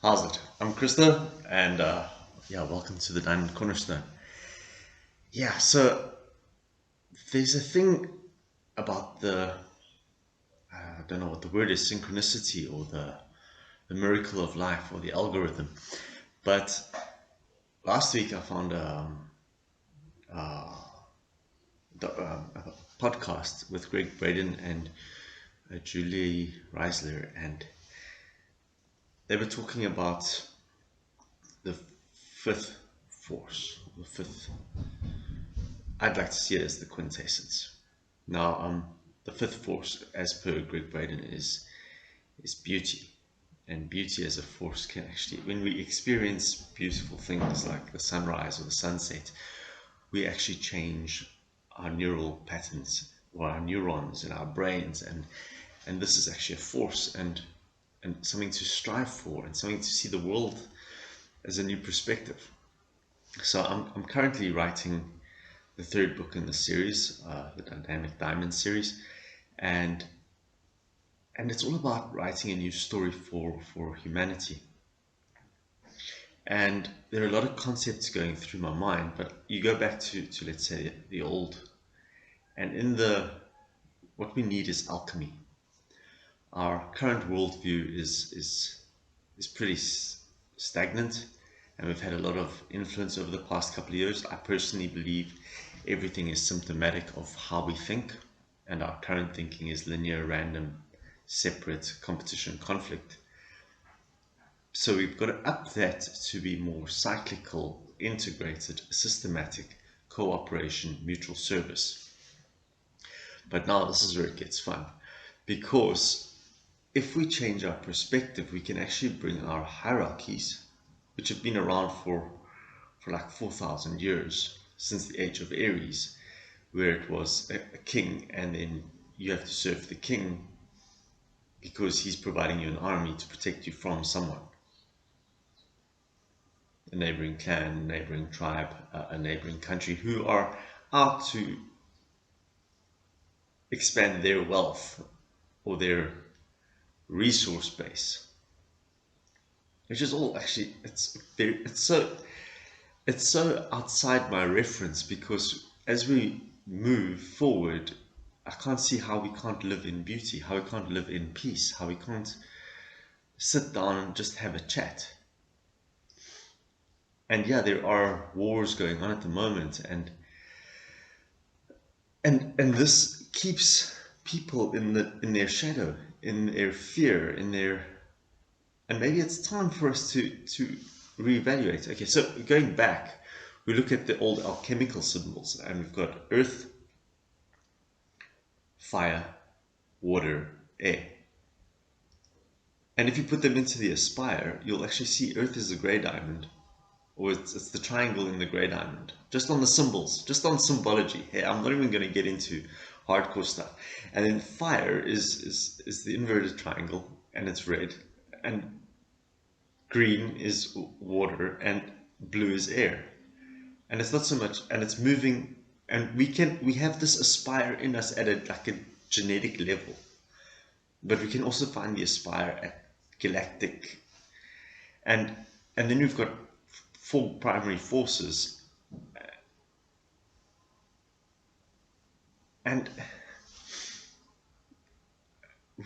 How's it? I'm Krista, and welcome to the Diamond Cornerstone. So there's a thing about I don't know what the word is, synchronicity or the miracle of life or the algorithm. But last week I found a podcast with Greg Braden and Julie Reisler, and they were talking about the fifth force, the fifth. I'd like to see it as the quintessence. Now, the fifth force, as per Greg Braden, is beauty, and beauty as a force can actually, when we experience beautiful things like the sunrise or the sunset, we actually change our neural patterns or our neurons in our brains, and this is actually a force and something to strive for and something to see the world as a new perspective. So I'm currently writing the third book in the series, the Dynamic Diamond series, and it's all about writing a new story for humanity. And there are a lot of concepts going through my mind, but you go back to let's say the old, and what we need is alchemy. Our current worldview is pretty stagnant, and we've had a lot of influence over the past couple of years. I personally believe everything is symptomatic of how we think, and our current thinking is linear, random, separate, competition, conflict. So we've got to up that to be more cyclical, integrated, systematic, cooperation, mutual service. But now this is where it gets fun, because if we change our perspective, we can actually bring our hierarchies, which have been around for like 4,000 years, since the age of Aries, where it was a king, and then you have to serve the king because he's providing you an army to protect you from someone, a neighboring clan, a neighboring tribe, a neighboring country, who are out to expand their wealth or their resource base, which is all actually, it's so outside my reference, because as we move forward, I can't see how we can't live in beauty, how we can't live in peace, how we can't sit down and just have a chat. And yeah, there are wars going on at the moment, and this keeps people in their shadow, in their fear, and maybe it's time for us to reevaluate. Okay, so going back, we look at the old alchemical symbols, and we've got earth, fire, water, air. And if you put them into the A-Spire, you'll actually see earth is the grey diamond, or it's the triangle in the grey diamond, just on the symbols, just on symbology. Hey, I'm not even going to get into hardcore stuff. And then fire is the inverted triangle, and it's red, and green is water, and blue is air. And it's not so much, and it's moving, and we have this A-Spire in us at like a genetic level, but we can also find the A-Spire at galactic, and then we've got four primary forces, and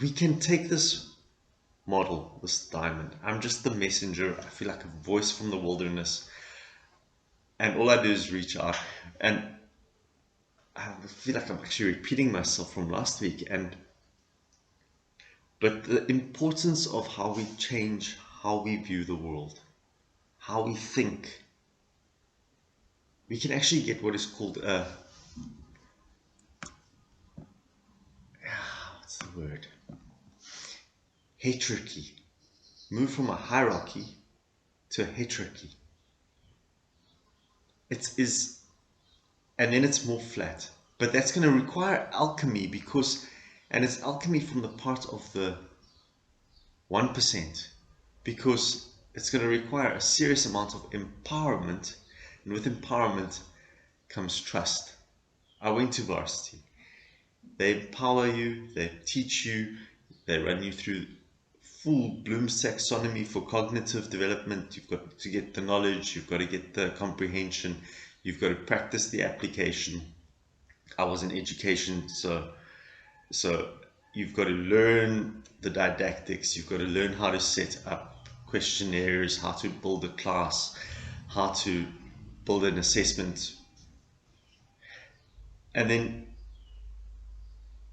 we can take this model, this diamond. I'm just the messenger. I feel like a voice from the wilderness, and all I do is reach out, and I feel like I'm actually repeating myself from last week, but the importance of how we change how we view the world, how we think, we can actually get what is called what's the word? Heterarchy. Move from a hierarchy to a heterarchy. And then it's more flat. But that's going to require alchemy, and it's alchemy from the part of the 1%, because it's going to require a serious amount of empowerment, and with empowerment comes trust. I went to varsity. They empower you, they teach you, they run you through full Bloom's taxonomy for cognitive development. You've got to get the knowledge, you've got to get the comprehension, you've got to practice the application. I was in education, so you've got to learn the didactics, you've got to learn how to set up questionnaires, how to build a class, how to build an assessment, and then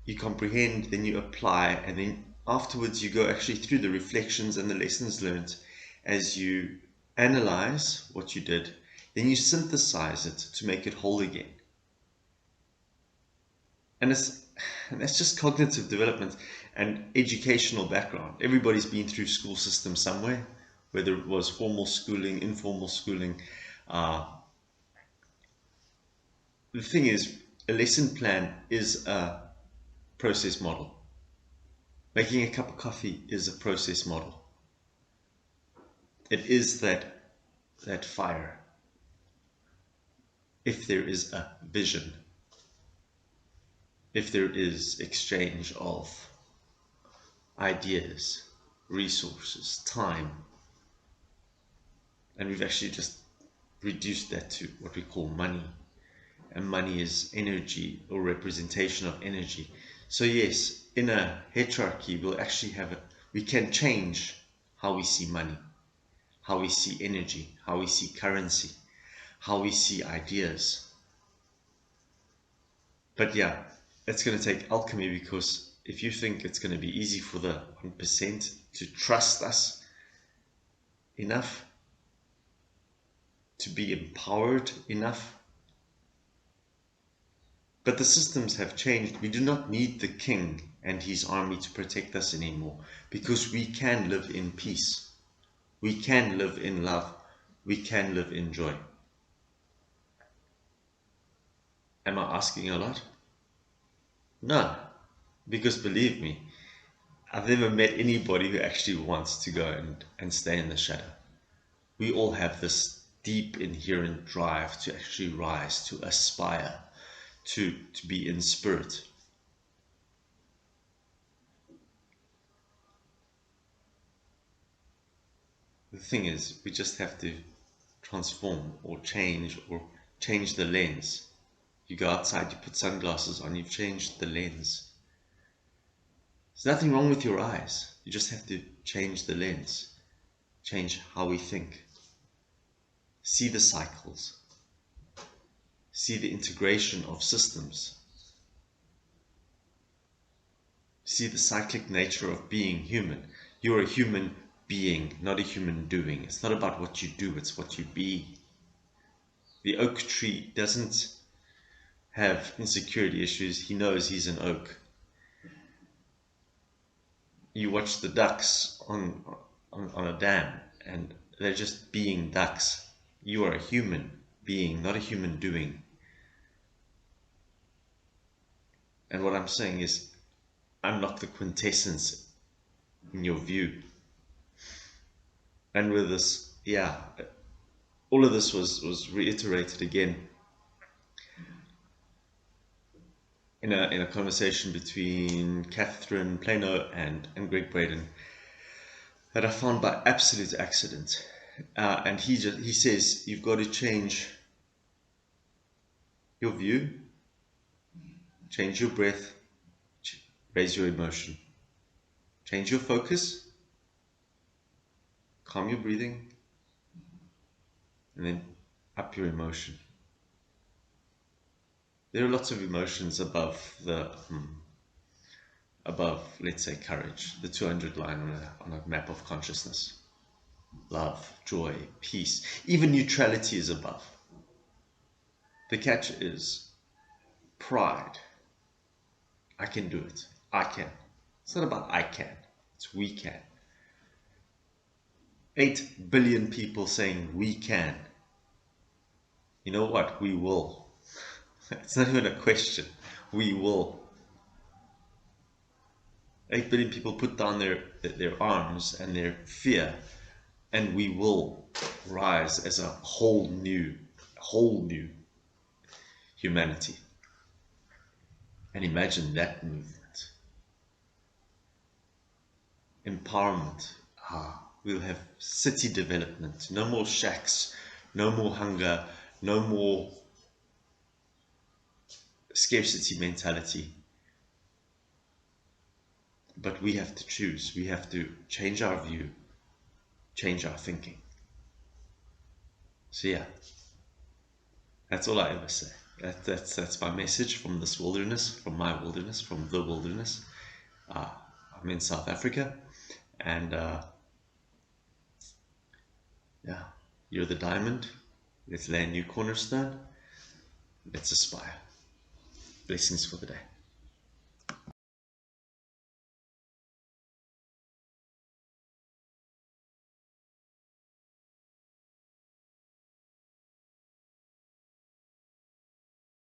you comprehend, then you apply, and then afterwards you go actually through the reflections and the lessons learned as you analyze what you did, then you synthesize it to make it whole again. And that's just cognitive development and educational background. Everybody's been through school system somewhere, whether it was formal schooling, informal schooling. The thing is, a lesson plan is a process model. Making a cup of coffee is a process model. It is that fire. If there is a vision, if there is exchange of ideas, resources, time, and we've actually just reduced that to what we call money, and money is energy or representation of energy. So yes, in a hierarchy, we can change how we see money, how we see energy, how we see currency, how we see ideas. But yeah, it's going to take alchemy, because if you think it's going to be easy for the 1% to trust us enough, to be empowered enough, but the systems have changed. We do not need the king and his army to protect us anymore, because we can live in peace. We can live in love. We can live in joy. Am I asking a lot? No, because believe me, I've never met anybody who actually wants to go and stay in the shadow. We all have this deep inherent drive to actually rise, to aspire, to be in spirit. The thing is, we just have to transform or change the lens. You go outside, you put sunglasses on, you've changed the lens. There's nothing wrong with your eyes. You just have to change the lens, change how we think. See the cycles, see the integration of systems, see the cyclic nature of being human. You're a human being, not a human doing. It's not about what you do, it's what you be. The oak tree doesn't have insecurity issues. He knows he's an oak. You watch the ducks on a dam, and they're just being ducks. You are a human being, not a human doing. And what I'm saying is, I'm not the quintessence in your view. And with this, yeah, all of this was reiterated again in a conversation between Catherine Plano and Greg Braden that I found by absolute accident. And he says, you've got to change your view, change your breath, raise your emotion, change your focus, calm your breathing, and then up your emotion. There are lots of emotions above let's say, courage, the 200 line on a map of consciousness. Love, joy, peace, even neutrality is above. The catch is pride. I can do it. I can. It's not about I can. It's we can. 8 billion people saying we can. You know what? We will. It's not even a question. We will. 8 billion people put down their arms and their fear, and we will rise as a whole new humanity. And imagine that movement. empowerment. We'll have city development, no more shacks, no more hunger, no more scarcity mentality. But we have to choose. We have to change our view, change our thinking. So yeah, that's all I ever say. That's my message from this wilderness, from my wilderness, from the wilderness. I'm in South Africa, and yeah, you're the diamond. Let's lay a new cornerstone. Let's aspire. Blessings for the day.